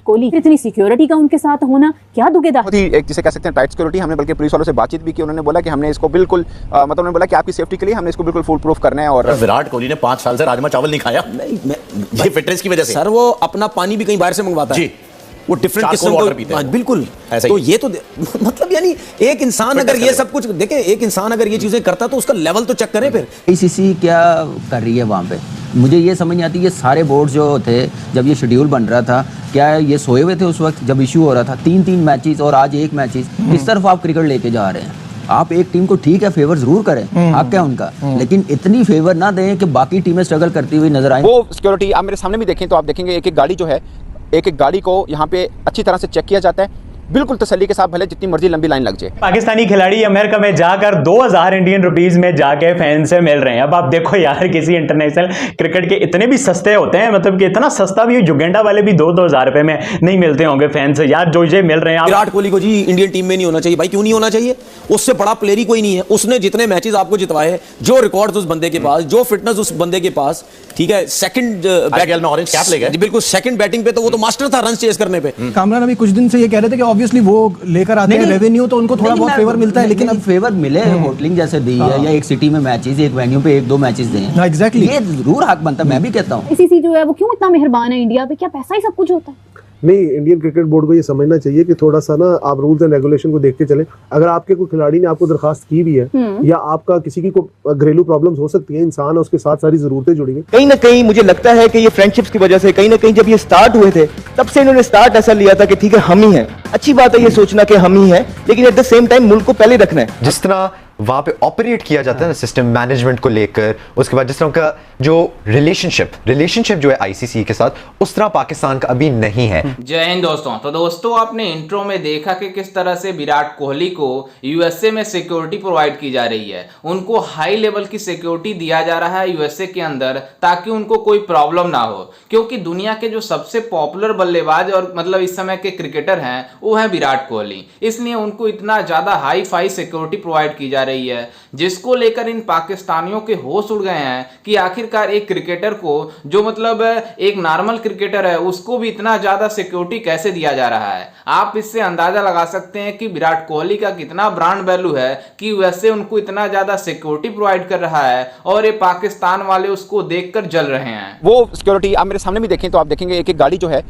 कोहली, इतनी सिक्योरिटी का उनके साथ होना क्या दुगेदार। बहुत ही एक जिसे कह सकते हैं टाइट सिक्योरिटी। हमने बल्कि पुलिस वालों से बातचीत भी की, उन्होंने बोला कि हमने इसको बिल्कुल मतलब उन्होंने बोला कि आपकी सेफ्टी के लिए हमने इसको बिल्कुल फुल प्रूफ करना है। और विराट कोहली ने 5 साल से राजमा चावल नहीं खाया, ये फिटनेस की वजह से। सर वो अपना पानी भी कहीं बाहर से मंगवाता है जी, वो डिफरेंट किस्म वाटर पीते हैं। बिल्कुल ऐसा तो ही। ये तो मतलब यानी एक इंसान अगर ये सब कुछ देखे, एक इंसान अगर ये चीजें करता तो उसका लेवल तो चेक करें फिर। आईसीसी क्या कर रही है वहाँ पे, मुझे ये समझ नहीं आती। ये सारे बोर्ड जो थे जब ये शेड्यूल बन रहा था, क्या ये सोए हुए थे उस वक्त जब इशू हो रहा था? 3-3 मैचेस और आज 1 मैचेस, किस तरफ आप क्रिकेट लेके जा रहे हैं? आप एक टीम को ठीक है फेवर जरूर करें, हक है उनका, लेकिन इतनी फेवर ना दें कि बाकी टीमें स्ट्रगल करती हुई नजर आए। वो सिक्योरिटी आप मेरे सामने भी देखें तो आप देखेंगे एक एक गाड़ी जो है, एक एक गाड़ी को यहाँ पे अच्छी तरह से चेक किया जाता है, बिल्कुल तसल्ली के साथ, भले जितनी मर्जी लंबी लाइन लग जाए। पाकिस्तानी खिलाड़ी अमेरिका में जाकर 2000 इंडियन रुपीस में जाके फैन से मिल रहे हैं। अब आप देखो यार, किसी इंटरनेशनल क्रिकेट के इतने भी सस्ते होते हैं, मतलब कि इतना सस्ता भी जुगेंडा वाले भी 2-2 हज़ार रुपए में नहीं मिलते होंगे फैन से यार, जो ये मिल रहे हैं। विराट कोहली को जी इंडियन टीम में नहीं होना चाहिए। भाई क्यों नहीं होना चाहिए? उससे बड़ा प्लेयर ही कोई नहीं है। उसने जितने मैचेस आपको जितवाए, जो रिकॉर्ड्स उस बंदे के पास, जो फिटनेस उस बंदे के पास, ठीक है, सेकंड बैटिंग में ऑरेंज कैप ले गए, बिल्कुल सेकंड बैटिंग पे तो वो तो मास्टर था रन चेस करने पे। कामरान अभी कुछ दिन से ये कह रहे थे कि ऑब्वियसली वो लेकर आते हैं रेवेन्यू, तो उनको थोड़ा बहुत फेवर मिलता है, लेकिन अब फेवर मिले होटलिंग जैसे दी है या एक सिटी में मैचेस, एक वेन्यू पे 1-2 मैचेस दें, एग्जैक्टली ये जरूर हक बनता है। मैं भी कहता हूँ आईसीसी जो है वो क्यों इतना मेहरबान है इंडिया पे, क्या पैसा ही सब कुछ होता है? नहीं, इंडियन क्रिकेट बोर्ड को ये समझना चाहिए कि थोड़ा सा ना आप रूल्स एंड रेगुलेशन को देख के चलें। अगर आपके कोई खिलाड़ी ने आपको दरखास्त की भी है या आपका किसी की को घरेलू प्रॉब्लम्स हो सकती है, इंसान है, उसके साथ सारी जरूरतें जुड़ी हुई। कहीं ना कहीं मुझे लगता है कि ये फ्रेंडशिप्स की वजह से कहीं ना कहीं जब ये स्टार्ट हुए थे तब से इन्होंने स्टार्ट ऐसा लिया था कि ठीक है हम ही हैं। अच्छी बात है ये सोचना कि हम ही हैं, लेकिन एट द सेम टाइम मुल्क को पहले रखना है। जिस तरह वहां पे ऑपरेट किया जाता है ना सिस्टम मैनेजमेंट को लेकर, उसके बाद जिस तरह का जो रिलेशनशिप जो है आईसीसी के साथ, उस तरह पाकिस्तान का अभी नहीं है। जय हिंद दोस्तों। तो दोस्तों आपने इंट्रो में देखा कि किस तरह से विराट कोहली को यूएसए में सिक्योरिटी प्रोवाइड की जा रही है। उनको हाई लेवल की सिक्योरिटी दिया जा रहा है यूएसए के अंदर, ताकि उनको कोई प्रॉब्लम ना हो, क्योंकि दुनिया के जो सबसे पॉपुलर बल्लेबाज और मतलब इस समय के क्रिकेटर हैं वो है विराट कोहली, इसलिए उनको इतना ज्यादा हाई फाई सिक्योरिटी प्रोवाइड की जा रही है, जिसको लेकर इन पाकिस्तानियों के होश उड़ गए हैं कि आखिरकार एक क्रिकेटर को, जो मतलब एक नॉर्मल क्रिकेटर है, उसको भी इतना ज्यादा सिक्योरिटी कैसे दिया जा रहा है। आप इससे अंदाजा लगा सकते हैं कि विराट कोहली का कितना ब्रांड वैल्यू है कि वैसे उनको इतना ज्यादा सिक्योरिटी प्रोवाइड कर रहा है और ये पाकिस्तान वाले उसको देखकर जल रहे हैं। वो सिक्योरिटी आप मेरे सामने भी देखें तो आप देखेंगे एक एक गाड़ी जो है,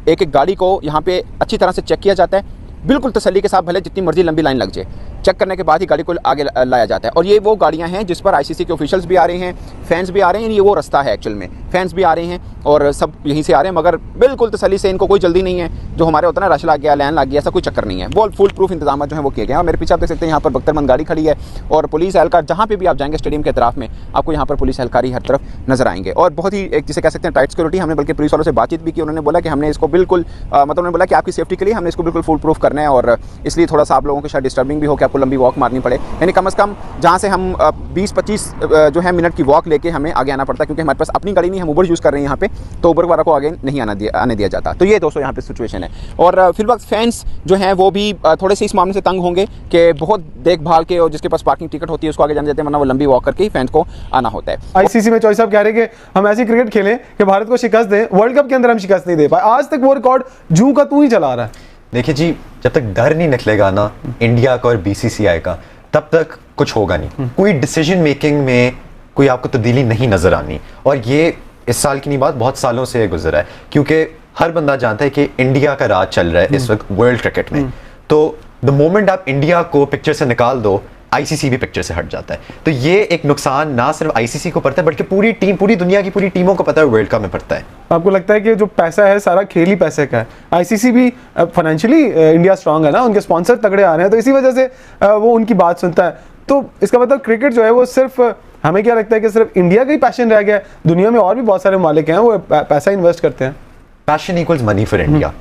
एक एक गाड़ी को यहाँ पे अच्छी तरह से चेक किया जाता है, बिल्कुल तसल्ली के साथ, भले जितनी मर्जी लंबी लाइन लग जाए। चेक करने के बाद ही गाड़ी को आगे लाया जाता है। और ये वो गाड़ियां हैं जिस पर आईसीसी के ऑफिशियल्स भी आ रहे हैं, फैंस भी आ रहे हैं। ये वो रास्ता है एक्चुअल में, फैंस भी आ रहे हैं और सब यहीं से आ रहे हैं, मगर बिल्कुल तसल्ली से, इनको कोई जल्दी नहीं है। जो हमारे होता है ना, रश लग गया, लाइन लग गया, ऐसा कोई चक्कर नहीं है। वो फुल प्रूफ इंतजाम जो है वो किए गए हैं। और मेरे पीछे आप देख सकते हैं यहाँ पर बख्तरबंद गाड़ी खड़ी है और पुलिस एहलकार, जहाँ पे भी आप जाएंगे स्टेडियम के तरफ में, आपको यहाँ पर पुलिस एहलकारी हर तरफ नजर आएंगे। और बहुत ही एक जिसे कह सकते हैं टाइट सिक्योरिटी। हमने बल्कि पुलिस वालों से बातचीत भी की, उन्होंने बोला कि हमने इसको बिल्कुल मतलब उन्होंने बोला कि आपकी सेफ्टी के लिए हमने इसको बिल्कुल फुल प्रूफ करना है, और इसलिए थोड़ा सा आप लोगों के शायद डिस्टर्बिंग भी हो कि आपको लंबी वॉक मारनी पड़े। यानी कम से कम जहाँ से हम 20-25 जो है मिनट की वॉक लेके हमें आगे आना पड़ता है, क्योंकि हमारे पास अपनी गाड़ी नहीं, हम उबर यूज़ कर रहे हैं यहाँ पे, तो उबर वाला को आगे नहीं आने दिया जाता। तो ये दोस्तों यहाँ पे सिचुएशन है। और फिर वक्त फैंस जो हैं वो भी थोड़े से इस मामले से तंग होंगे कि बहुत देखभाल के, और जिसके पास पार्किंग टिकट होती है उसको आगे जाने देते हैं, वरना वो लंबी वॉक करके ही फैंस को आना होता है। आईसीसी में चौधरी साहब कह रहे हैं कि हम ऐसी क्रिकेट खेलें कि भारत को शिकस्त दें। वर्ल्ड कप के अंदर हम शिकस्त नहीं दे पाए, आज तक वो रिकॉर्ड जू का तू ही चला रहा है। देखिए जी, जब तक डर नहीं निकलेगा ना इंडिया का और बीसीसीआई का, तब तक कुछ होगा नहीं। कोई डिसीजन मेकिंग में कोई आपको तब्दीली नहीं नजर आनी। और ये इस साल की नहीं बात, बहुत सालों से गुजरा है, क्योंकि हर बंदा जानता है कि इंडिया का राज चल रहा है इस वक्त वर्ल्ड क्रिकेट में। तो द मोमेंट आप इंडिया को पिक्चर से निकाल दो, आईसीसी भी पिक्चर से हट जाता है। तो ये एक नुकसान ना सिर्फ आईसीसी को पड़ता है, बल्कि पूरी टीम, पूरी दुनिया की पूरी टीमों को पता है वर्ल्ड कप में पड़ता है। आपको लगता है कि जो पैसा है सारा खेल ही पैसे का है? आईसीसी भी फाइनेंशियली इंडिया स्ट्रांग है ना, उनके स्पॉन्सर तगड़े आ रहे हैं, तो इसी वजह से वो उनकी बात सुनता है। तो इसका मतलब क्रिकेट जो है वो सिर्फ, हमें क्या लगता है कि सिर्फ इंडिया का ही पैशन रह गया है? दुनिया में और भी बहुत सारे मालिक हैं, वो पैसा इन्वेस्ट करते हैं। Passion equals money for India.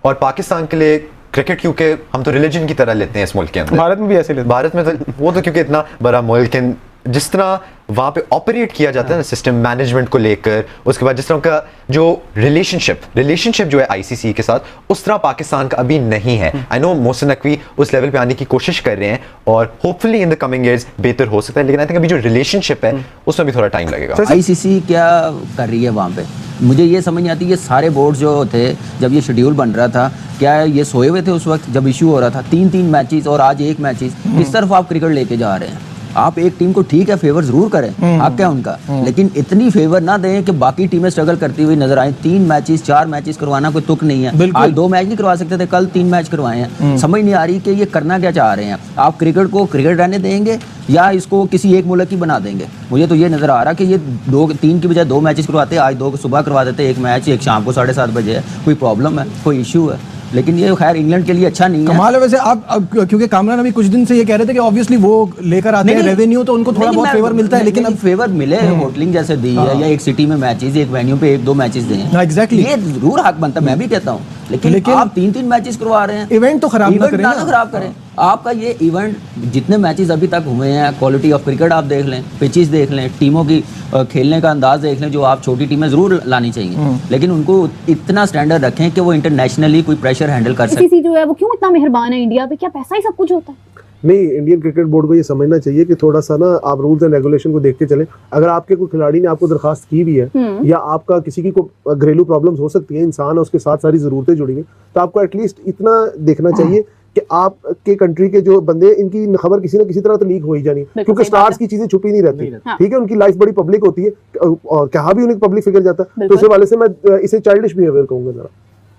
और पाकिस्तान के लिए क्रिकेट, क्योंकि हम तो रिलीजन की तरह लेते हैं इस मुल्क के अंदर, भारत में भी ऐसे लेते हैं। भारत में तो वो तो क्योंकि इतना बड़ा मुल्क, जिस तरह वहाँ पे ऑपरेट किया जाता है ना सिस्टम मैनेजमेंट को लेकर, उसके बाद जिस तरह का जो रिलेशनशिप जो है आईसीसी के साथ, उस तरह पाकिस्तान का अभी नहीं है। आई नो मोहसिन नकवी उस लेवल पे आने की कोशिश कर रहे हैं और hopefully in the coming years बेहतर हो सकता है, लेकिन आई थिंक अभी जो रिलेशनशिप है उसमें भी थोड़ा टाइम लगेगा। आईसीसी क्या कर रही है वहाँ पे, मुझे ये समझ नहीं आती। ये सारे बोर्ड जो थे जब ये शेड्यूल बन रहा था, क्या ये सोए हुए थे उस वक्त जब इशू हो रहा था? 3-3 मैचेस और आज एक मैचेस, किस तरफ आप क्रिकेट लेके जा रहे हैं? आप एक टीम को ठीक है फेवर जरूर करें, हक है उनका, लेकिन इतनी फेवर ना दें कि बाकी टीमें स्ट्रगल करती हुई नजर आए। 3 मैचेस 4 मैचेस करवाना कोई तुक नहीं है। आज 2 मैच नहीं करवा सकते थे, कल 3 मैच करवाए हैं। समझ नहीं आ रही कि ये करना क्या चाह रहे हैं। आप क्रिकेट को क्रिकेट रहने देंगे या इसको किसी एक मुल्क की बना देंगे? मुझे तो ये नजर आ रहा कि ये 2-3 की बजाय 2 मैचेस करवाते, आज 2 सुबह करवा देते, एक मैच एक शाम को 7:30 बजे है। कोई प्रॉब्लम है, कोई इशू है? लेकिन ये खैर इंग्लैंड के लिए अच्छा नहीं है। कमाल है वैसे। आप क्योंकि कामरान अभी कुछ दिन से ये कह रहे थे कि ऑब्वियसली वो लेकर आते हैं रेवेन्यू, तो उनको थोड़ा बहुत फेवर मिलता है, लेकिन अब फेवर मिले होटलिंग जैसे दी है या एक सिटी में मैचेस, एक वेन्यू पे 1-2 मैचेस दें, एग्जैक्टली ये जरूर हक बनता है, मैं भी कहता हूँ। लेकिन आप 3-3 मैचेस करवा रहे हैं, इवेंट तो खराब ना करें, खराब करें। आपका ये इवेंट जितने मैचेस अभी तक हुए हैं, क्वालिटी ऑफ क्रिकेट आप देख लें, पिचेस देख लें, टीमों की खेलने का अंदाज देख लें, जो आप छोटी टीमें जरूर लानी चाहिए, लेकिन उनको इतना स्टैंडर्ड रखें कि वो इंटरनेशनली कोई प्रेशर हैंडल कर सके। जो है वो क्यों इतना मेहरबान है इंडिया पे? क्या पैसा ही सब कुछ होता है? नहीं, इंडियन क्रिकेट बोर्ड को ये समझना चाहिए कि थोड़ा सा ना आप रूल्स एंड रेगुलेशन को देख के चलें। अगर आपके कोई खिलाड़ी ने आपको दरखास्त की भी है या आपका किसी की को घरेलू प्रॉब्लम्स हो सकती है, इंसान है, उसके साथ सारी जरूरतें जुड़ी हुई, तो आपको एटलीस्ट इतना देखना चाहिए कि आपके कंट्री के जो बंदे, इनकी खबर किसी ना किसी तरह तो लीक हो ही जानी, क्योंकि स्टार्स की चीजें छुपी नहीं रहती। ठीक है, उनकी लाइफ बड़ी पब्लिक होती है और कहाँ भी उन्हें पब्लिक फिगर जाता है, तो इस वाले से मैं इसे चाइल्डिश बिहेवियर कहूंगा जरा।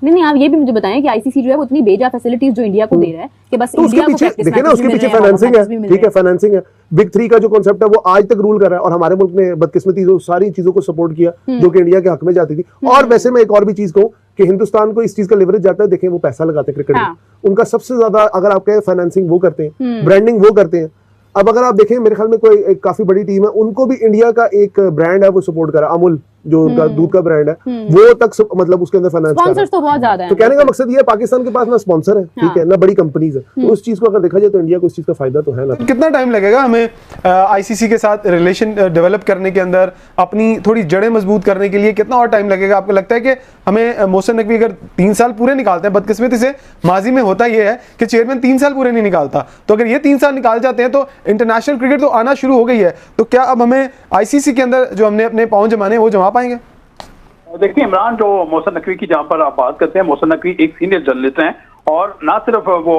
नहीं, आप ये भी मुझे बताएं कि आईसीसी जो है वो इतनी बेजा फैसिलिटीज जो इंडिया को दे रहा है कि बस तो इंडिया को पीछे देखिए ना, उसके पीछे फाइनेंसिंग है। ठीक है, फाइनेंसिंग है। बिग 3 का जो कॉन्सेप्ट है वो आज तक रूल कर रहा है, और हमारे मुल्क ने बदकिस्मती जो सारी चीजों को सपोर्ट किया जो कि इंडिया के हक में जाती थी। और वैसे मैं एक और भी चीज कहूँ कि हिंदुस्तान को इस चीज का लिवरेज जाता है। देखें, वो पैसा लगाते हैं क्रिकेट में, उनका सबसे ज्यादा अगर आप कहें फाइनेंसिंग वो करते हैं, ब्रांडिंग वो करते हैं। अब अगर आप देखें, मेरे ख्याल में कोई एक काफी बड़ी टीम है, उनको भी इंडिया का एक ब्रांड है वो सपोर्ट कर रहा है, अमूल जो उनका दूध का ब्रांड है, वो तक मतलब उसके अंदर फाइनेंस कर रहा है। तो बहुत ज्यादा है। तो कहने का मकसद ये है, पाकिस्तान के पास ना स्पॉन्सर है, ठीक है, ना बड़ी कंपनीज है, तो उस चीज को अगर देखा जाए तो इंडिया को उस चीज का फायदा तो है ना। कितना टाइम लगेगा हमें आईसीसी के साथ रिलेशन डेवलप करने के अंदर, अपनी थोड़ी जड़ें मजबूत करने के लिए कितना और टाइम लगेगा? आपको लगता है कि हमें मोहसिन नकवी अगर 3 साल पूरे निकालते हैं, बदकिस्मती से माजी में होता यह है कि चेयरमैन 3 साल पूरे नहीं निकालता, तो अगर ये 3 साल निकाल जाते हैं तो इंटरनेशनल क्रिकेट तो आना शुरू हो गई है, तो क्या अब हमें आईसीसी के अंदर जो हमने अपने पाँव जमाने वो जमा पाएंगे? देखिए इमरान, जो मोहसिन नकवी की जहाँ पर आप बात करते हैं, मोहसिन नकवी एक सीनियर जर्नलिस्ट हैं, और ना सिर्फ वो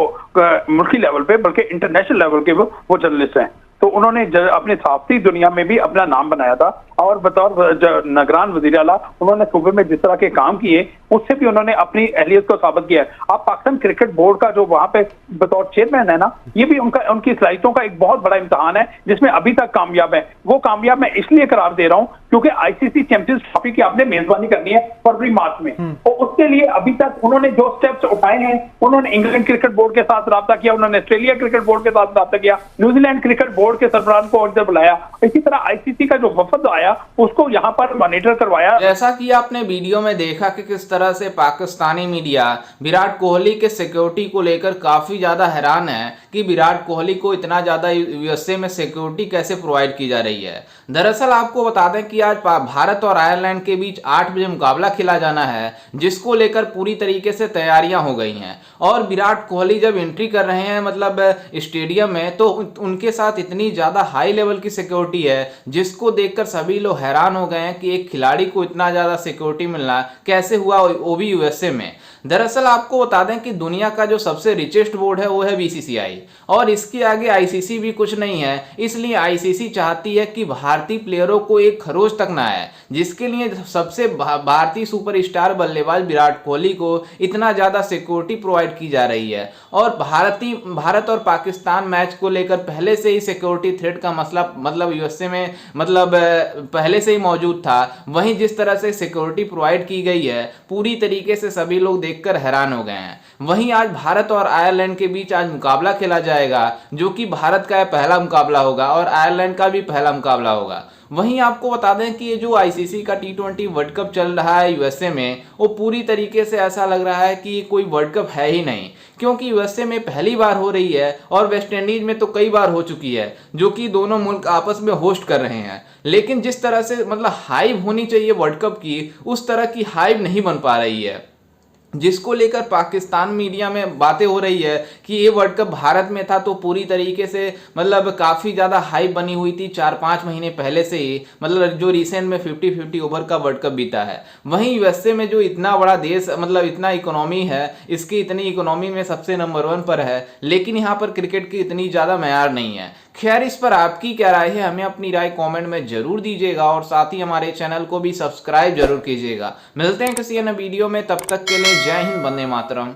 मुल्की लेवल पे बल्कि इंटरनेशनल लेवल के वो जर्नलिस्ट हैं। तो उन्होंने अपनी सहाफती दुनिया में भी अपना नाम बनाया था, और बतौर निगरान वज़ीर आला उन्होंने सूबे में जिस तरह के काम किए उससे भी उन्होंने अपनी अहलियत को साबित किया है। आप पाकिस्तान क्रिकेट बोर्ड का जो वहां पे बतौर चेयरमैन है ना, ये भी उनकी सलाहियतों का एक बहुत बड़ा इम्तिहान है जिसमें अभी तक कामयाब है। वो कामयाब मैं इसलिए करार दे रहा हूँ क्योंकि आईसीसी चैंपियंस ट्रॉफी की आपने मेजबानी करनी है फरवरी मार्च में, और उसके लिए अभी तक उन्होंने जो स्टेप्स उठाए हैं, उन्होंने इंग्लैंड क्रिकेट बोर्ड के साथ रब्ता किया, उन्होंने ऑस्ट्रेलिया क्रिकेट बोर्ड के साथ रब्ता किया, न्यूजीलैंड क्रिकेट बोर्ड के सरबराह को इधर बुलाया, इसी तरह आईसीसी का जो वफद आया उसको यहाँ पर मॉनिटर करवाया। जैसा कि आपने वीडियो में देखा कि किस तरह से पाकिस्तानी मीडिया विराट कोहली के सिक्योरिटी को लेकर काफी ज्यादा हैरान है कि विराट कोहली को इतना ज्यादा यूएसए में सिक्योरिटी कैसे प्रोवाइड की जा रही है। दरअसल आपको बता दें कि आज भारत और आयरलैंड के बीच 8 बजे मुकाबला खेला जाना है, जिसको लेकर पूरी तरीके से तैयारियां हो गई हैं, और विराट कोहली जब एंट्री कर रहे हैं मतलब स्टेडियम में, तो उनके साथ इतनी ज्यादा हाई लेवल की सिक्योरिटी है जिसको देखकर सभी लोग हैरान हो गए हैं कि एक खिलाड़ी को इतना ज्यादा सिक्योरिटी मिलना कैसे हुआ, वो भी यूएसए में। दरअसल आपको बता दें कि दुनिया का जो सबसे रिचेस्ट बोर्ड है वो है बीसीसीआई, और इसके आगे आईसीसी भी कुछ नहीं है। इसलिए आईसीसी चाहती है कि भारतीय प्लेयरों को एक खरोच तक ना आए, जिसके लिए सबसे भारतीय सुपरस्टार बल्लेबाज विराट कोहली को इतना ज्यादा सिक्योरिटी प्रोवाइड की जा रही है। और भारत और पाकिस्तान मैच को लेकर पहले से ही सिक्योरिटी थ्रेट का मसला मतलब यूएसए में पहले से ही मौजूद था। वहीं जिस तरह से सिक्योरिटी प्रोवाइड की गई है पूरी तरीके से सभी लोग देखकर हैरान हो गए हैं। वहीं आज भारत और आयरलैंड के बीच आज मुकाबला खेला जाएगा, जो कि भारत का पहला मुकाबला होगा और आयरलैंड का भी पहला मुकाबला होगा। वहीं आपको बता दें कि ये जो आईसीसी का T20 वर्ल्ड कप चल रहा है यूएसए में, वो पूरी तरीके से ऐसा लग रहा है कि कोई वर्ल्ड कप है ही नहीं, क्योंकि यूएसए में पहली बार हो रही है और वेस्ट इंडीज में तो कई बार हो चुकी है, जो कि दोनों मुल्क आपस में होस्ट कर रहे हैं। लेकिन जिस तरह से मतलब हाइप होनी चाहिए वर्ल्ड कप की, उस तरह की हाइप नहीं बन पा रही है, जिसको लेकर पाकिस्तान मीडिया में बातें हो रही है कि ये वर्ल्ड कप भारत में था तो पूरी तरीके से मतलब काफ़ी ज़्यादा हाइप बनी हुई थी 4-5 महीने पहले से ही, मतलब जो रिसेंट में 50-50 ओवर का वर्ल्ड कप बीता है। वहीं यूएसए में जो इतना बड़ा देश, मतलब इतना इकोनॉमी है, इसकी इतनी इकोनॉमी में सबसे नंबर 1 पर है, लेकिन यहाँ पर क्रिकेट की इतनी ज़्यादा मैयार नहीं है। खैर, इस पर आपकी क्या राय है, हमें अपनी राय कमेंट में जरूर दीजिएगा और साथ ही हमारे चैनल को भी सब्सक्राइब जरूर कीजिएगा। मिलते हैं किसी अन्य वीडियो में, तब तक के लिए जय हिंद, वंदे मातरम।